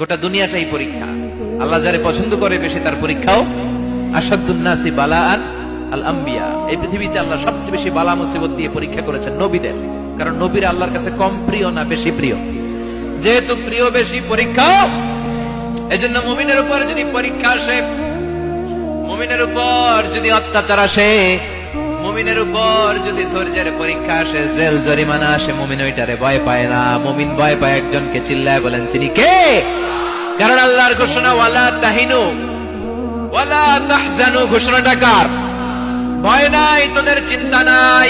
গোটা দুনিয়াটাই পরীক্ষা। আল্লাহ যারে পছন্দ করে বেশি তার পরীক্ষাও। আশাদ্দুন নাসি বালাআন আল আম্বিয়া। এই পৃথিবীতে আল্লাহ সবচেয়ে বেশি বালা মুসিবত দিয়ে পরীক্ষা করেছেন নবীদের, কারণ নবীরা আল্লাহর কাছে কম প্রিয় না বেশি প্রিয়। যেহেতু প্রিয় বেশি, পরীক্ষা। এজন্য মুমিনের উপর যদি পরীক্ষা আসে, মুমিনের উপর যদি অত্যাচার আসে, মুমিনের উপর যদি ধৈর্যের পরীক্ষা আসে, জেল জরিমানা আসে, মুমিন ওইটারে ভয় পায় না। মুমিন ভয় পায় একজনকে, চিল্লায় বলেন তিনি কে? কারণ আল্লাহর ঘোষণা ওয়ালা তাহিনু ওয়ালা তাহজানু। ঘোষণাটা কার? ভয় নাই, তোদের চিন্তা নাই।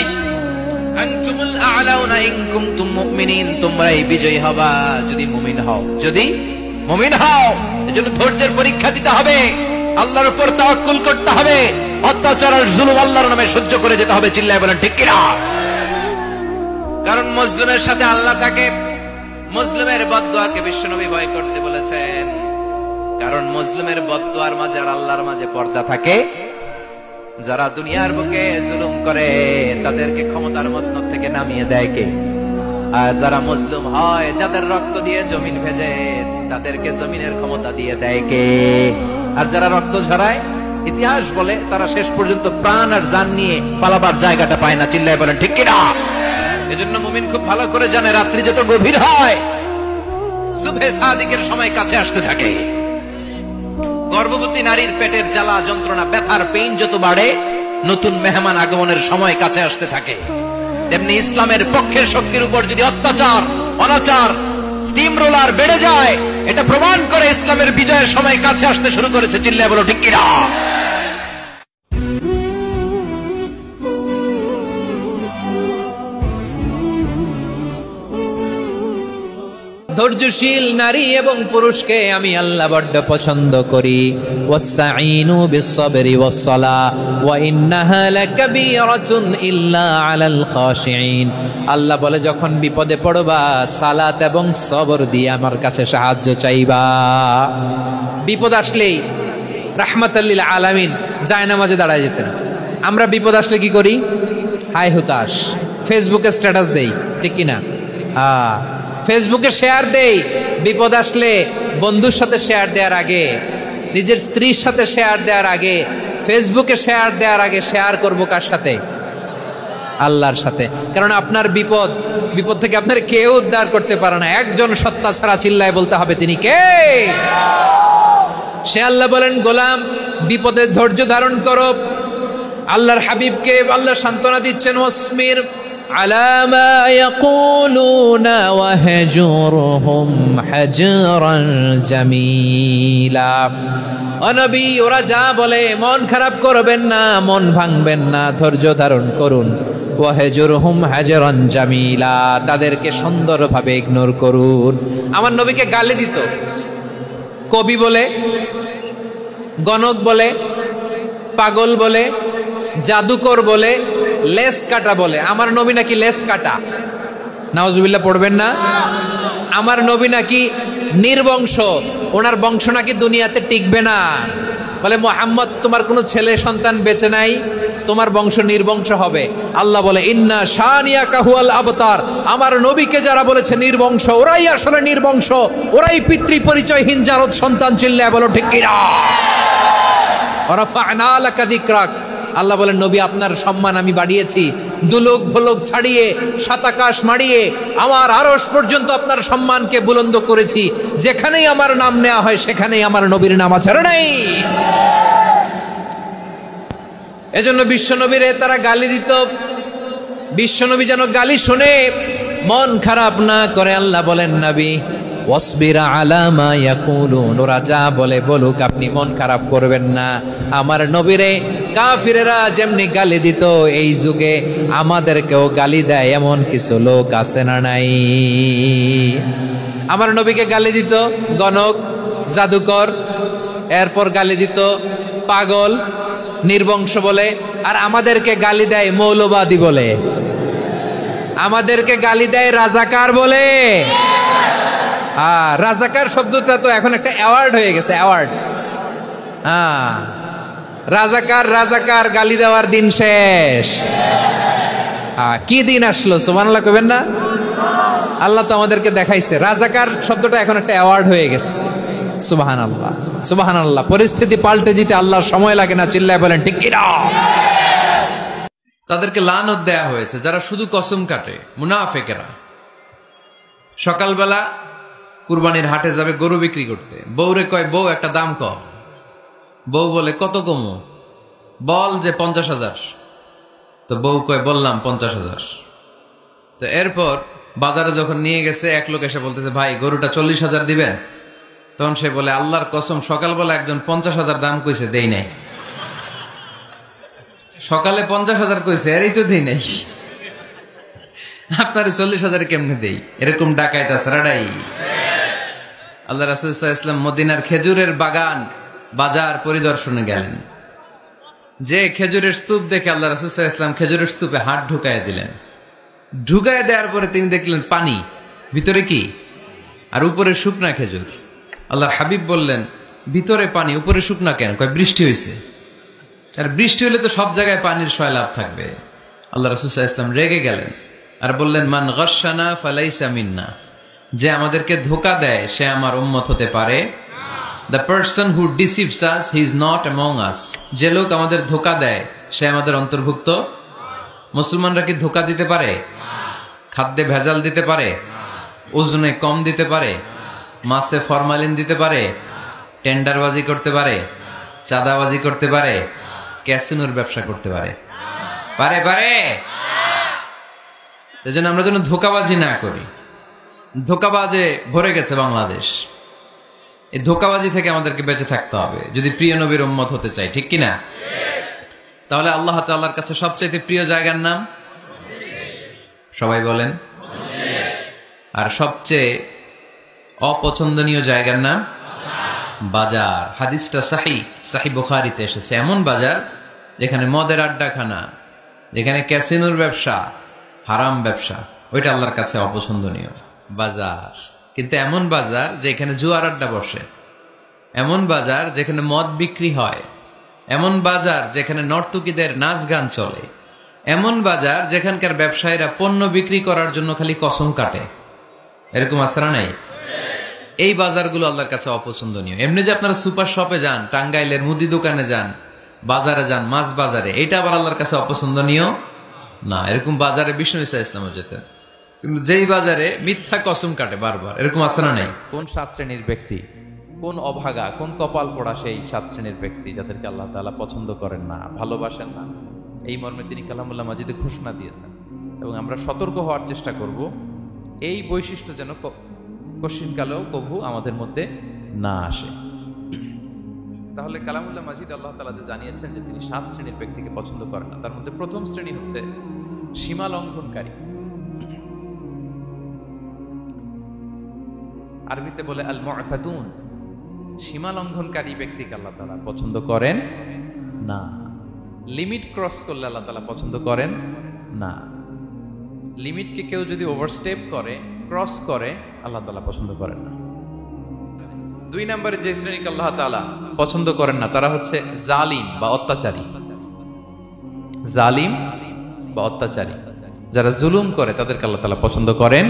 আনতুমুল আ'লাউনা ইন কুনতুম মুমিনিন। তোমরাই বিজয়ী হবা যদি মুমিন হও, যদি মুমিন হও। এজন্য ধৈর্যের পরীক্ষা দিতে হবে, আল্লাহর উপর তাওয়াক্কুল করতে হবে, অত্যাচার আর জুলুম আল্লাহর নামে সহ্য করে যেতে হবে। চিল্লায় বলেন ঠিক কিনা? কারণ মুসলিমের সাথে আল্লাহ থাকে। মুসলিমের বদদুয়াকে বিশ্বনবী ভয় করতে বলেছেন, কারণ মুসলিমের বদদুয়ার মাঝে আর আল্লাহর মাঝে পর্দা থাকে। যারা দুনিয়ার বুকে জুলুম করে তাদেরকে ক্ষমতার মসনদ থেকে নামিয়ে দেয় কে? আর যারা মজলুম হয়, যাদের রক্ত দিয়ে জমিন ভেজে, তাদেরকে জমিনের ক্ষমতা দিয়ে দেয় কে? আর যারা রক্ত ঝরায়, ইতিহাস বলে তারা শেষ পর্যন্ত প্রাণ আর জান নিয়ে পালাবার জায়গাটা পায় না। চিল্লায় বলেন ঠিক কিনা? এজন্য মুমিন খুব ভালো করে জানে, রাত্রি যত গভীর হয়, সুবহে সাদিকের সময় কাছে আসতে থাকে। গর্ভবতী নারীর পেটের জ্বালা যন্ত্রণা, ব্যথার পেইন যত বাড়ে, নতুন মেহমান আগমনের সময় কাছে আসতে থাকে। তেমনি ইসলামের পক্ষের শক্তির উপর যদি অত্যাচার, অনাচার, স্টিম রোলার বেড়ে যায়, এটা প্রমাণ করে ইসলামের বিজয়ের সময় কাছে আসতে শুরু করেছে। চিল্লায় বলো ঠিক কিনা? ধৈর্যশীল নারী এবং পুরুষকে আমি আল্লাহ বড্ড পছন্দ করি। ওয়াস্তাঈনু বিস-সাবরি ওয়াস-সালাহ ওয়া ইন্নাহা লাকাবীরাতুন ইল্লা আলাল খাশিঈন। আল্লাহ বলে, যখন বিপদে পড়বা সালাত এবং সবর দিয়ে আমার কাছে সাহায্য চাইবা। বিপদ আসলেই রাহমাতাল লিল আলামিন জায়নামাজে দাঁড়ায় যেতেন। আমরা বিপদ আসলে কি করি? হায় হুতাশ, ফেসবুকে স্ট্যাটাস দেই, ঠিক কিনা? ফেসবুকে শেয়ার দেই। বিপদ আসলে বন্ধুর সাথে শেয়ার দেওয়ার আগে, নিজের স্ত্রীর সাথে শেয়ার দেওয়ার আগে, ফেসবুকে শেয়ার দেওয়ার আগে শেয়ার করবো কার সাথে? আল্লাহর সাথে। কারণ আপনার বিপদ থেকে আপনার কেউ উদ্ধার করতে পারে না, একজন সত্তা ছাড়া। চিল্লায় বলতে হবে তিনি কে? সে আল্লাহ বলেন, গোলাম বিপদের ধৈর্য ধারণ করো। আল্লাহর হাবিবকে আল্লাহ সান্ত্বনা দিচ্ছেন, ওয়াসমির আলা মা ইয়াকুলুনা ওয়াহজুরহুম হাজরান জামিলা। ও নবী, ওরা যা বলে মন খারাপ করবেন না, মন ভাঙবেন না, ধৈর্য ধারণ করুন। ওয়াহজুরহুম হাজরান জামিলা, তাদেরকে সুন্দরভাবে ইগনোর করুন। আমার নবীকে গালি দিত কবি বলে, গণক বলে, পাগল বলে, জাদুকর বলে, লেস কাটা বলে। আমার নবী নাকি লেস কাটা? নাউজুবিল্লাহ পড়বেন না। আমার নবী নাকি নির্বংশ, ওনার বংশ নাকি দুনিয়াতে টিকবে না। বলে, মুহাম্মদ তোমার কোনো ছেলে সন্তান বেঁচে নাই, তোমার বংশ নির্বংশ হবে। আল্লাহ বলে, ইন্না শানিয়াকা হুয়াল আবতার। আমার নবীকে যারা বলেছে নির্বংশ, ওরাই আসলে নির্বংশ, ওরাই পিতৃ পরিচয়হীন জারদ সন্তান। চিল্লায় বলো ঠিক কিনা? ওয়ারাফা'না লাকা যিকরাক। আল্লাহ বলেন, নবী আপনার সম্মান আমি বাড়িয়েছি, দুলোক ভোলোক ছাড়িয়ে, সাত আকাশ মাড়িয়ে আমার আরশ পর্যন্ত আপনার সম্মানকে বুলন্দ করেছি। যেখানেই আমার নাম নেওয়া হয় সেখানেই আমার নবীর নাম আছে নাই। এজন্য বিশ্বনবীরে তারা গালি দিত। বিশ্বনবী যেন গালি শুনে মন খারাপ না করে, আল্লাহ বলেন, নবী ওয়াসবির আলা মা ইয়াকুলুন। ওরা যা বলে বলুক, আপনি মন খারাপ করবেন না। আমার নবীরে কাফিরেরা যেমনি গালি দিত, এই যুগে আমাদেরকেও গালি দেয় এমন কিছু লোক আছে না নাই? আমার নবীকে গালি দিত গণক, জাদুকর, এরপর গালি দিত পাগল, নির্বংশ বলে। আর আমাদেরকে গালি দেয় মৌলবাদী বলে, আমাদেরকে গালি দেয় রাজাকার বলে। রাজাকার শব্দটা তো এখন একটা অ্যাওয়ার্ড হয়ে গেছে, অ্যাওয়ার্ড। রাজাকার রাজাকার গালি দেওয়ার দিন শেষ। কি দিন আসলো? সুবহানাল্লাহ কইবেন না? আল্লাহ তো আমাদেরকে দেখাইছে। রাজাকার শব্দটা এখন একটা অ্যাওয়ার্ড হয়ে গেছে। সুবহানাল্লাহ, সুবহানাল্লাহ। পরিস্থিতি পাল্টে দিতে আল্লাহর সময় লাগে না, চিল্লায় বলেন ঠিক কি না? তাদেরকে লানত দেয়া হয়েছে যারা শুধু কসম কাটে, মুনাফিকেরা। সকালবেলা কুরবানির হাটে যাবে গরু বিক্রি করতে, বউরে কয় বউ একটা দাম কম। বউ বলে কত কমো? বল যে 50,000। তো বউ কয় বললাম 50,000। তো এরপর বাজারে যখন নিয়ে গেছে, এক লোক এসে বলতেছে ভাই গরুটা 40,000 দিবেন? তখন সে বলে আল্লাহর কসম সকালবেলা একজন 50,000 দাম কইছে, দেই নাই। সকালে 50,000 কইছে, এরই তো দেই নাই, আপনার 40,000 কেমনে দেই? এরকম ডাকাইত আছে রাডাই। আল্লাহ রাসূল সাল্লাল্লাহু আলাইহি ওয়াসাল্লাম মদিনার খেজুরের বাগান বাজার পরিদর্শনে গেলেন। যে খেজুরের স্তূপ দেখে আল্লাহ রাসূল সাল্লাল্লাহু আলাইহি ওয়াসাল্লাম খেজুরের স্তূপে হাত ঢুকায় দিলেন। ঢুকায় দেওয়ার পরে তিনি দেখলেন পানি, ভিতরে কি? আর উপরে শুকনা খেজুর। আল্লাহর হাবিব বললেন ভিতরে পানি, উপরে শুকনা কেন? কয় বৃষ্টি হয়েছে। আর বৃষ্টি হলে তো সব জায়গায় পানির সয়লাভ থাকবে। আল্লাহ রাসূল সাল্লাল্লাহু আলাইহি ওয়াসাল্লাম রেগে গেলেন আর বললেন মান গাশশানা ফালাইসা মিন্না, যে আমাদেরকে ধোঁকা দেয় সে আমার উম্মত হতে পারে। The person who deceives us he is not among আস, যে লোক আমাদের ধোঁকা দেয় সে আমাদের অন্তর্ভুক্ত। মুসলমানরা কি ধোঁকা দিতে পারে? খাদ্যে ভেজাল দিতে পারে? ওজনে কম দিতে পারে? মাছে ফরমালিন দিতে পারে? টেন্ডারবাজি করতে পারে? চাঁদাবাজি করতে পারে? ক্যাসিনোর ব্যবসা করতে পারে? পারে পারে। এজন্য আমরা যেন ধোঁকাবাজি না করি। ধোঁকাবাজে ভরে গেছে বাংলাদেশ। এই ধোঁকাবাজি থেকে আমাদেরকে বেঁচে থাকতে হবে যদি প্রিয় নবীর উম্মত হতে চাই, ঠিক কিনা? তাহলে আল্লাহ তাআলার কাছে সবচাইতে প্রিয় জায়গার নাম সবাই বলেন। আর সবচেয়ে অপছন্দনীয় জায়গার নাম বাজার। হাদিসটা সহিহ বুখারীতে এসেছে। এমন বাজার যেখানে মদের আড্ডাখানা, যেখানে ক্যাসিনোর ব্যবসা, হারাম ব্যবসা, ওইটা আল্লাহর কাছে অপছন্দনীয় বাজার। কিন্তু এমন বাজার যেখানে জুয়ার আড্ডা বসে, এমন বাজার যেখানে মদ বিক্রি হয়, এমন বাজার যেখানে নর্তকীদের নাচ গান চলে, এমন বাজার যেখানকার ব্যবসায়ীরা পণ্য বিক্রি করার জন্য খালি কসম কাটে, এরকম আসারা নাই? এই বাজারগুলো আল্লাহর কাছে অপছন্দনীয়। এমনি যে আপনারা সুপার শপে যান, টাঙ্গাইলের মুদি দোকানে যান, বাজারে যান, মাছ বাজারে, এটা আবার আল্লাহর কাছে অপছন্দনীয় না। এরকম বাজারে বিষ্ণু ঈসা ইসলামও যেতেন। কিন্তু যেই বাজারে মিথ্যা কসম কাটে বারবার, এরকম আসারা নাই? কোন 7 শ্রেণীর ব্যক্তি, কোন অভাগা, কোন কপাল পোড়া সেই 7 শ্রেণীর ব্যক্তি যাদেরকে আল্লাহ তাআলা পছন্দ করেন না, ভালোবাসেন না। এই মর্মে তিনি কালামুল্লাহ মাজিদে ঘোষণা দিয়েছেন এবং আমরা সতর্ক হওয়ার চেষ্টা করব এই বৈশিষ্ট্য যেন কশিনকালেও কভু আমাদের মধ্যে না আসে। তাহলে কালামুল্লাহ মাজিদ আল্লাহ তাআলা যে জানিয়েছেন যে তিনি 7 শ্রেণীর ব্যক্তিকে পছন্দ করেন না, তার মধ্যে প্রথম শ্রেণী হচ্ছে সীমা লঙ্ঘনকারী। আরবিতে বলে আল মুআতাদুন। সীমা লঙ্ঘনকারী ব্যক্তিকে আল্লাহ তাআলা পছন্দ করেন না। লিমিট ক্রস করলে আল্লাহ তাআলা পছন্দ করেন না। লিমিটকে কেউ যদি ওভারস্টেপ করে, ক্রস করে, আল্লাহ তাআলা পছন্দ করেন না। 2 নম্বরে যে শ্রেণীকে আল্লাহ তাআলা পছন্দ করেন না তারা হচ্ছে জালিম বা অত্যাচারী। জালিম বা অত্যাচারী, যারা জুলুম করে তাদেরকে আল্লাহ তাআলা পছন্দ করেন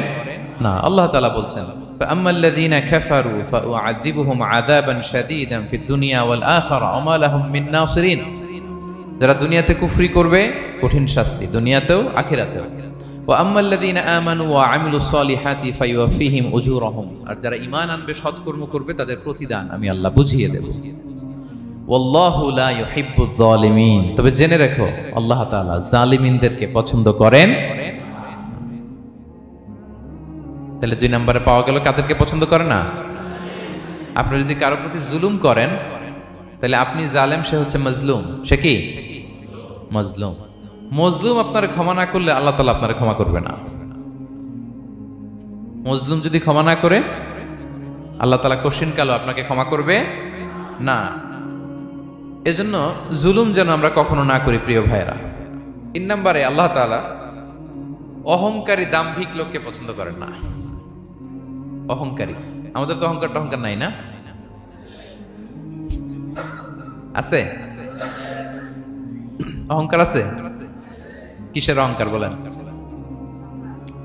না। আল্লাহ তাআলা বলছেন فأما الذين كفروا فأعذبهم عذابا شديدا في الدنيا والآخرة وما لهم من ناصرين। যারা দুনিয়াতে কুফরি করবে কঠিন শাস্তি দুনিয়াতেও আখিরাতেও। وأما الذين آمنوا وعملوا الصالحات فيوفيهم أجورهم। আর যারা ঈমান আনবে, সৎকর্ম করবে, তাদের প্রতিদান আমি আল্লাহ বুঝিয়ে দেব। والله لا يحب الظالمين। তবে জেনে রাখো আল্লাহ তাআলা জালিমিনদেরকে পছন্দ করেন। তাহলে 2 নম্বরে পাওয়া গেল কাদেরকে পছন্দ করে না। আপনি যদি কারো প্রতি জুলুম করেন তাহলে আপনি জালেম, সে হচ্ছে মজলুম। সে কি? মজলুম। মজলুম আপনার ক্ষমা না করলে আল্লাহ তাআলা আপনার ক্ষমা করবে না। মজলুম যদি ক্ষমা না করে আল্লাহ তাআলা কঠিনকালেও আপনাকে ক্ষমা করবে না। এজন্য জুলুম যেন আমরা কখনো না করি প্রিয় ভাইরা। 3 নম্বরে আল্লাহ তাআলা অহংকারী দাম্ভিক লোককে পছন্দ করেন না। অহংকারী, আমাদের তো অহংকার নাই না? আছে? অহংকার আছে? কিসের অহংকার বলেন?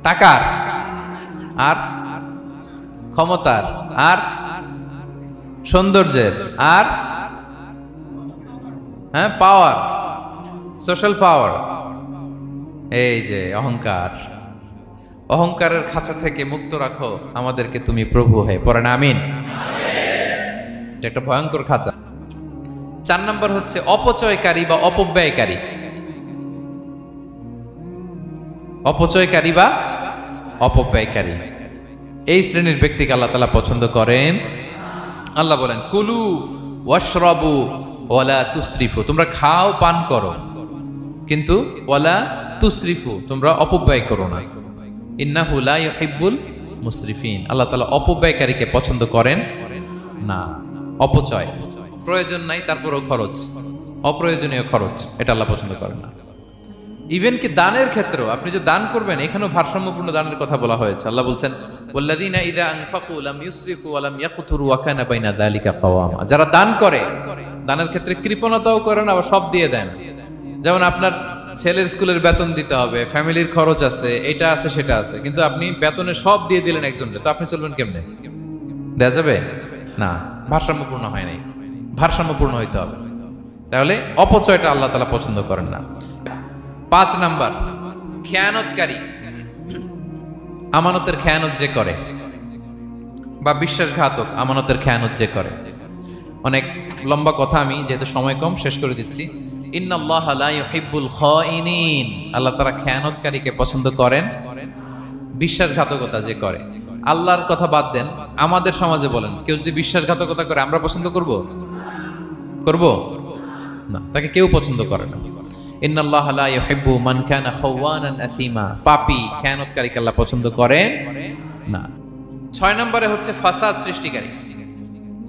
টাকার, আর ক্ষমতার, আর সৌন্দর্যের, আর হ্যাঁ পাওয়ার, সোশ্যাল পাওয়ার। এই যে অহংকার, অহংকারের খাঁচা থেকে মুক্ত রাখো আমাদেরকে তুমি প্রভু হয়ে, পড়েন আমিন। এটা একটা ভয়ঙ্কর খাঁচা। 4 নম্বর হচ্ছে অপচয়কারী বা অপব্যয়কারী। অপচয়কারী বা অপব্যয়কারী, এই শ্রেণীর ব্যক্তিকে আল্লাহ তাআলা পছন্দ করেন। আল্লাহ বলেন কুলু ওয়াশরাবু ওয়ালা তুসরিফু, তোমরা খাও পান করো কিন্তু ওয়ালা তুসরিফু, তোমরা অপব্যয় করো না। ইন্নাহু লা ইউহিব্বুল মুসরিফিন, আল্লাহ তাআলা অপব্যয়কারীকে পছন্দ করেন না। অপচয়, প্রয়োজন নাই তারপরও খরচ, অপ্রয়োজনীয় খরচ, এটা আল্লাহ পছন্দ করেন না। ইভেন কি দানের ক্ষেত্রেও আপনি যে দান করবেন, এখানেও ভারসাম্যপূর্ণ দানের কথা বলা হয়েছে। আল্লাহ বলছেন ওয়াল্লাযীনা ইযা আনফাকু লাম ইউসরিফু ওয়া লাম ইয়াকতুরু ওয়া কানা বাইনা যালিকা কাওয়ামা, যারা দান করে, দানের ক্ষেত্রে কৃপণতাও করে না, আবার সব দিয়ে দেন। যেমন আপনার ছেলের স্কুলের বেতন দিতে হবে, ফ্যামিলির খরচ আছে, এটা আছে সেটা আছে, কিন্তু আপনি বেতনে সব দিয়ে দিলেন একজনকে, তো আপনি চলবেন কেমনে? দেয়া যাবে না, ভারসাম্যপূর্ণ হয় নাই, ভারসাম্যপূর্ণ হইতে হবে। তাহলে অপচয়টা আল্লাহ তাআলা পছন্দ করেন না। 5 নাম্বার খেয়ানতকারী, আমানতের খেয়ানত যে করে বা বিশ্বাসঘাতক, আমানতের খেয়ানত যে করে। অনেক লম্বা কথা, আমি যেহেতু সময় কম শেষ করে দিচ্ছি। ইন্নাল্লাহা লা ইউহিব্বুল খাইনিন, আল্লাহ তাআলা খেয়ানতকারীকে পছন্দ করেন, বিশ্বাসঘাতকতা যে করে। আল্লাহর কথা বাদ দেন, আমাদের সমাজে বলেন কেউ যদি বিশ্বাসঘাতকতা করে আমরা পছন্দ করব? করব না, তাকে কেউ পছন্দ করে না। ইন্নাল্লাহা লা ইউহিব্বু মান কানা খাওয়ানান আসিমা, পাপী খেয়ানতকারীকে আল্লাহ পছন্দ করেন না। 6 নম্বরে হচ্ছে ফাসাদ সৃষ্টিকারী,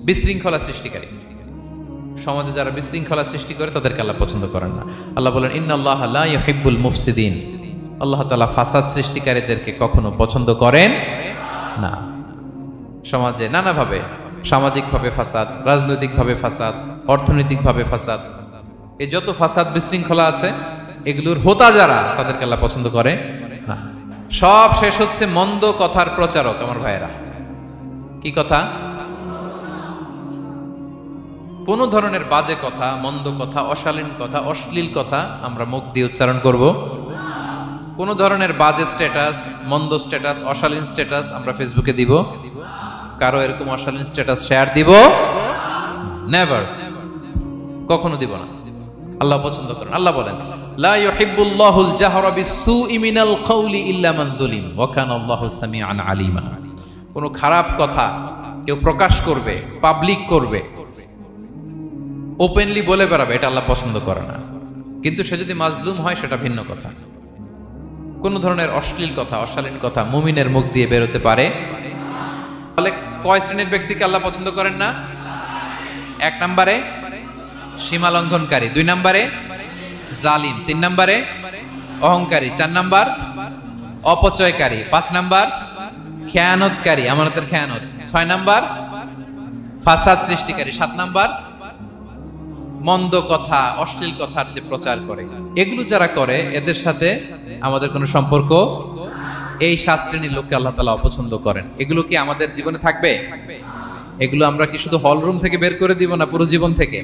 বিশৃঙ্খলা সৃষ্টিকারী। সমাজে যারা বিশৃঙ্খলা সৃষ্টি করে তাদেরকে আল্লাহ পছন্দ করেন না। আল্লাহ বলেন ইন্নাল্লাহা লা ইউহিব্বুল মুফসিদিন, আল্লাহ তাআলা ফাসাদ সৃষ্টিকারীদেরকে কখনো পছন্দ করেন না। সমাজে নানাভাবে, সামাজিকভাবে ফাসাদ, রাজনৈতিকভাবে ফাসাদ, অর্থনৈতিকভাবে ফাসাদ, এই যত ফাসাদ বিশৃঙ্খলা আছে এগুলোর হোতা যারা, তাদেরকে আল্লাহ পছন্দ করে না। সব শেষ হচ্ছে মন্দ কথার প্রচারক। আমার ভাইয়েরা, কি কথা? কোন ধরনের বাজে কথা, মন্দ কথা, অশালীন কথা, অশ্লীল কথা আমরা মুখ দিয়ে উচ্চারণ করব। কোন ধরনের বাজে স্ট্যাটাস, মন্দ স্ট্যাটাস, অশালীন স্ট্যাটাস আমরা ফেসবুকে দিব? কারো এরকম অশালীন স্ট্যাটাস শেয়ার দিব? নেভার, কখনো দিব না। আল্লাহ পছন্দ করেন। আল্লাহ বলেন লা ইউহিব্বুল্লাহুল জাহরা বিসসুই মিনাল কাওলি ইল্লা মান যুলিম ওয়া কানা আল্লাহু সামিআন আলিমা। কোন খারাপ কথা কেউ প্রকাশ করবে, পাবলিক করবে, ওপেনলি বলে বেড়াবে, এটা আল্লাহ পছন্দ করে না। কিন্তু সে যদি মাজলুম হয় সেটা ভিন্ন কথা। কোন ধরনের অশ্লীল কথা, অশালীন কথা মুমিনের মুখ দিয়ে বেরোতে পারে। তাহলে কয় শ্রেণীর ব্যক্তিকে আল্লাহ পছন্দ করেন না? 1 নম্বরে সীমা লঙ্ঘনকারী, 2 নম্বরে জালিম, 3 নম্বরে অহংকারী, 4 নম্বর অপচয়কারী, 5 নম্বর খেয়ানতকারী, আমানতের খেয়ানত, 6 নম্বর ফাসাদ সৃষ্টিকারী, 7 নম্বর মন্দ কথা, অশ্লীল কথার যে প্রচার করে। এগুলো যারা করে এদের সাথে আমাদের কোনো সম্পর্ক, এই 7 শ্রেণীর লোককে আল্লাহ তাআলা অপছন্দ করেন। এগুলো কি আমাদের জীবনে থাকবে? এগুলো আমরা কি শুধু হল রুম থেকে বের করে দিব না পুরো জীবন থেকে?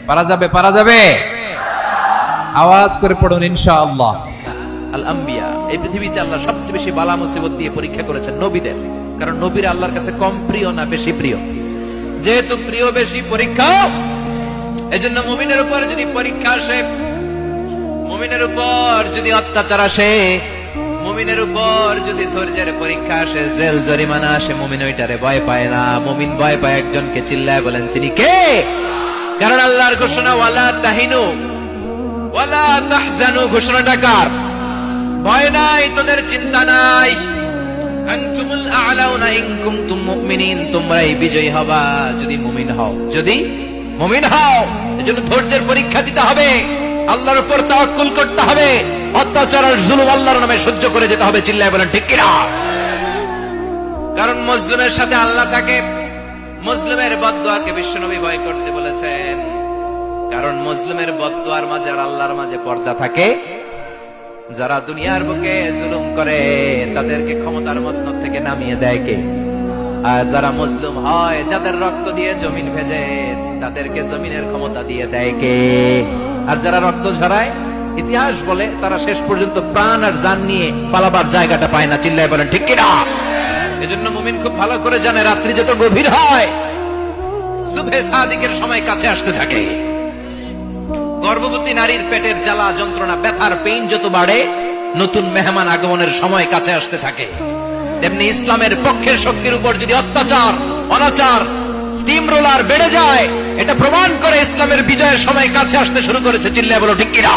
পারা যাবে? পারা যাবে? আওয়াজ করে পড়ুন ইনশাআল্লাহ। আল আম্বিয়া, এই পৃথিবীতে আল্লাহ সবচেয়ে বেশি বালা মুসিবত দিয়ে পরীক্ষা করেছেন নবীদের। কারণ নবীরা আল্লাহর কাছে কম প্রিয় না বেশি প্রিয়? যেহেতু প্রিয় বেশি, পরীক্ষা। এজন্য মুমিনের উপর যদি পরীক্ষা আসে, মুমিনের উপর যদি অত্যাচার আসে, মুমিনের উপর যদি ধৈর্যের পরীক্ষা আসে, জেল জরিমানা আসে, মুমিন ওইটারে ভয় পায় না। মুমিন ভয় পায় একজনকে। চিল্লায় বলেন তিনি কে? কারণ আল্লাহর ঘোষণা ওয়ালা তাহিনু ওয়ালা তাহজানু, ঘোষণাটা কার? ভয় নাই, তোদের চিন্তা নাই। আনতুমুল আ'লাউনা ইন কুনতুম মুমিনিন, তোমরাই বিজয়ী হবা যদি মুমিন হও, যদি মুমিন হও। এজন্য ধৈর্যের পরীক্ষা দিতে হবে, আল্লাহর উপর তাওয়াক্কুল করতে হবে, অত্যাচার আর জুলুম আল্লাহর নামে সহ্য করে যেতে হবে। চিল্লায় বলেন ঠিক কিনা? কারণ মুসলিমের সাথে আল্লাহ থাকে। মুসলিমের বদদুয়াকে বিশ্বনবী ভয় করতে বলেছেন। কারণ মুসলিমের বদদুয়ার মাঝে আর আল্লাহর মাঝে পর্দা থাকে। যারা দুনিয়ার বুকে জুলুম করে তাদেরকে ক্ষমতার মসনদ থেকে নামিয়ে দেয় কে? আর যারা মজলুম হয়, যাদের রক্ত দিয়ে জমিন ভেজে, তাদেরকে জমিনের ক্ষমতা দিয়ে দেয় কে? আর যারা রক্ত ঝরায়, ইতিহাস বলে তারা শেষ পর্যন্ত প্রাণ আর জান নিয়ে পালাবার জায়গাটা পায় না। চিল্লায় বলেন ঠিক কিনা? এজন্য মুমিন খুব ভালো করে জানে রাত্রি যত গভীর হয়, সুবহে সাদিকের সময় কাছে আসতে থাকে। গর্ভবতী নারীর পেটের জ্বালা যন্ত্রণা, ব্যথার পেইন যত বাড়ে, নতুন মেহমান আগমনের সময় কাছে আসতে থাকে। তেমনি ইসলামের পক্ষের শক্তির উপর যদি অত্যাচার, অনাচার, স্টিম রোলার বেড়ে যায়, এটা প্রমাণ করে ইসলামের বিজয়ের সময় কাছে আসতে শুরু করেছে। চিল্লায় বলো ঠিক কিনা?